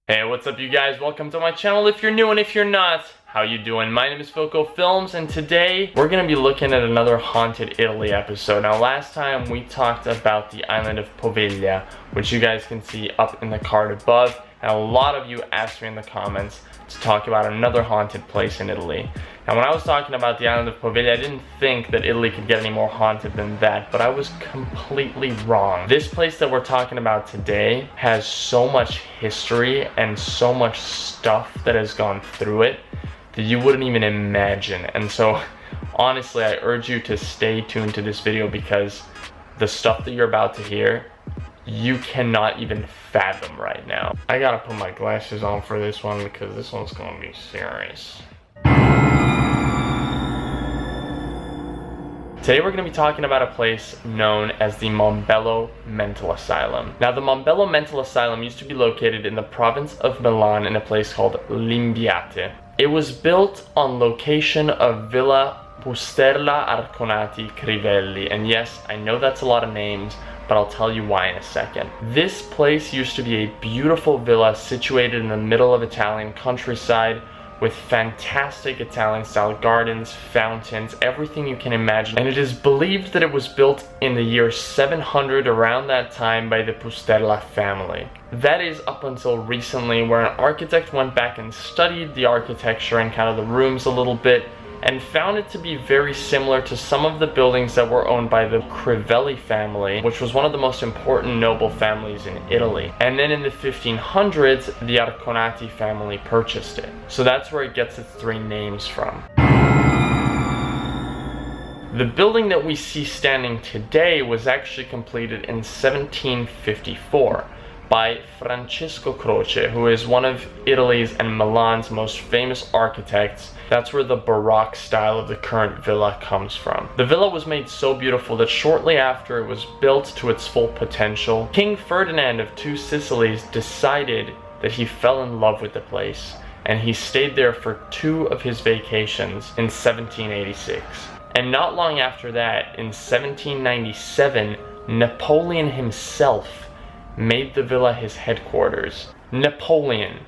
Hey, what's up you guys? Welcome to my channel. If you're new and if you're not, how you doing? My name is filcofilms and today we're going to be looking at another Haunted Italy episode. Now last time we talked about the island of Poveglia, which you guys can see up in the card above, and a lot of you asked me in the comments to talk about another haunted place in Italy. Now when I was talking about the island of Poveglia, I didn't think that Italy could get any more haunted than that, but I was completely wrong. This place that we're talking about today has so much history and so much stuff that has gone through it that you wouldn't even imagine. And so honestly, I urge you to stay tuned to this video because the stuff that you're about to hear, you cannot even fathom right now. I gotta put my glasses on for this one because this one's gonna be serious. Today we're going to be talking about a place known as the Mombello Mental Asylum. Now the Mombello Mental Asylum used to be located in the province of Milan in a place called Limbiate. It was built on location of Villa Pusterla-Arconati Crivelli, and yes, I know that's a lot of names, but I'll tell you why in a second. This place used to be a beautiful villa situated in the middle of Italian countryside with fantastic Italian-style gardens, fountains, everything you can imagine. And it is believed that it was built in the year 700, around that time, by the Pusterla family. That is up until recently, where an architect went back and studied the architecture and kind of the rooms a little bit, and found it to be very similar to some of the buildings that were owned by the Crivelli family, which was one of the most important noble families in Italy. And then in the 1500s, the Arconati family purchased it. So that's where it gets its three names from. The building that we see standing today was actually completed in 1754 by Francesco Croce, who is one of Italy's and Milan's most famous architects. That's where the Baroque style of the current villa comes from. The villa was made so beautiful that shortly after it was built to its full potential, King Ferdinand of two Sicilies decided that he fell in love with the place, and he stayed there for two of his vacations in 1786. And not long after that, in 1797, Napoleon himself made the villa his headquarters. Napoleon,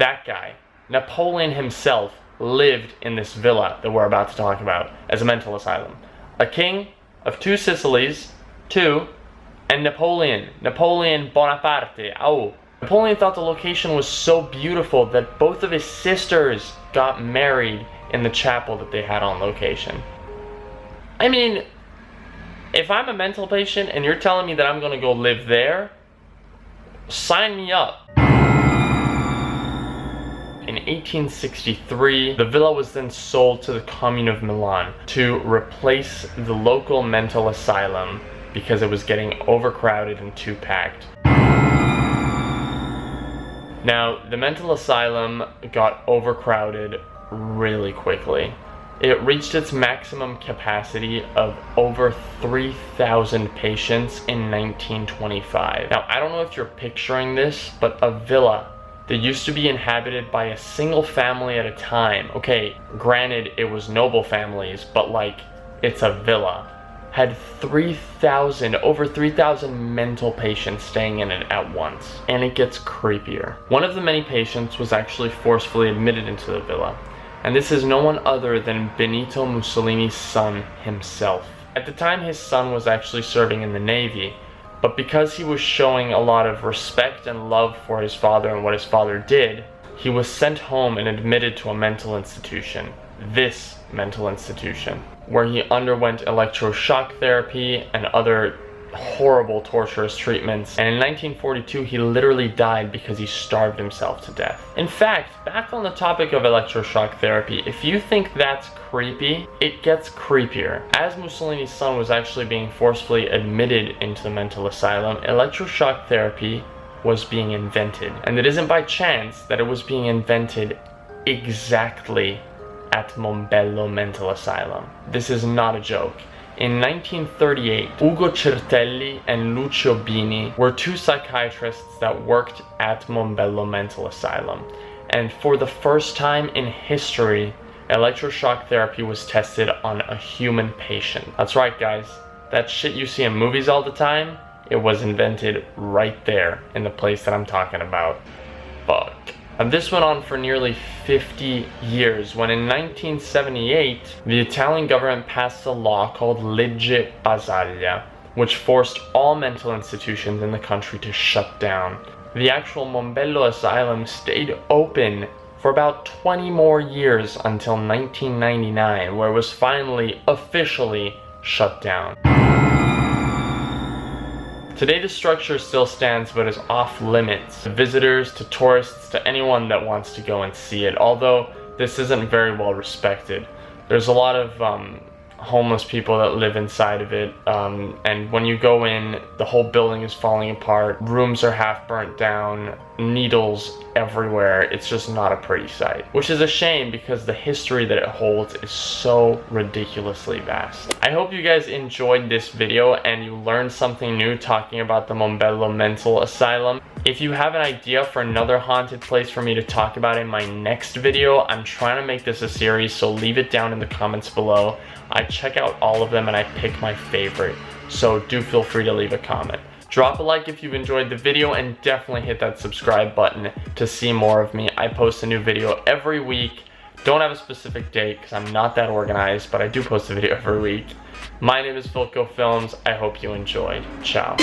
that guy, Napoleon himself lived in this villa that we're about to talk about as a mental asylum. A king of two Sicilies, and Napoleon Bonaparte. Oh, Napoleon thought the location was so beautiful that both of his sisters got married in the chapel that they had on location. I mean, if I'm a mental patient and you're telling me that I'm gonna go live there, sign me up. In 1863, the villa was then sold to the comune of Milan to replace the local mental asylum because it was getting overcrowded and too packed. Now, the mental asylum got overcrowded really quickly. It reached its maximum capacity of over 3,000 patients in 1925. Now, I don't know if you're picturing this, but a villa that used to be inhabited by a single family at a time, okay, granted it was noble families, but like, it's a villa, had over 3,000 mental patients staying in it at once. And it gets creepier. One of the many patients was actually forcefully admitted into the villa. And this is no one other than Benito Mussolini's son himself. At the time, his son was actually serving in the Navy, but because he was showing a lot of respect and love for his father and what his father did, he was sent home and admitted to a mental institution, this mental institution, where he underwent electroshock therapy and other horrible torturous treatments, and in 1942 he literally died because he starved himself to death. In fact, back on the topic of electroshock therapy, if you think that's creepy, it gets creepier. As Mussolini's son was actually being forcefully admitted into the mental asylum, electroshock therapy was being invented, and it isn't by chance that it was being invented exactly at Mombello Mental Asylum. This is not a joke. In 1938, Ugo Certelli and Lucio Bini were two psychiatrists that worked at Mombello Mental Asylum. And for the first time in history, electroshock therapy was tested on a human patient. That's right, guys. That shit you see in movies all the time, it was invented right there in the place that I'm talking about. fuck. And this went on for nearly 50 years, when in 1978, the Italian government passed a law called Legge Basaglia, which forced all mental institutions in the country to shut down. The actual Mombello Asylum stayed open for about 20 more years until 1999, where it was finally officially shut down. Today the structure still stands but is off limits to visitors, to tourists, to anyone that wants to go and see it, although this isn't very well respected. There's a lot of homeless people that live inside of it, and when you go in, the whole building is falling apart, rooms are half burnt down, needles everywhere. It's just not a pretty sight, which is a shame because the history that it holds is so ridiculously vast. I hope you guys enjoyed this video and you learned something new talking about the Mombello Mental Asylum. If you have an idea for another haunted place for me to talk about in my next video, I'm trying to make this a series, so leave it down in the comments below. I check out all of them and I pick my favorite, so do feel free to leave a comment. Drop a like if you've enjoyed the video, and definitely hit that subscribe button to see more of me. I post a new video every week. Don't have a specific date because I'm not that organized, but I do post a video every week. My name is filcofilms. I hope you enjoyed. Ciao.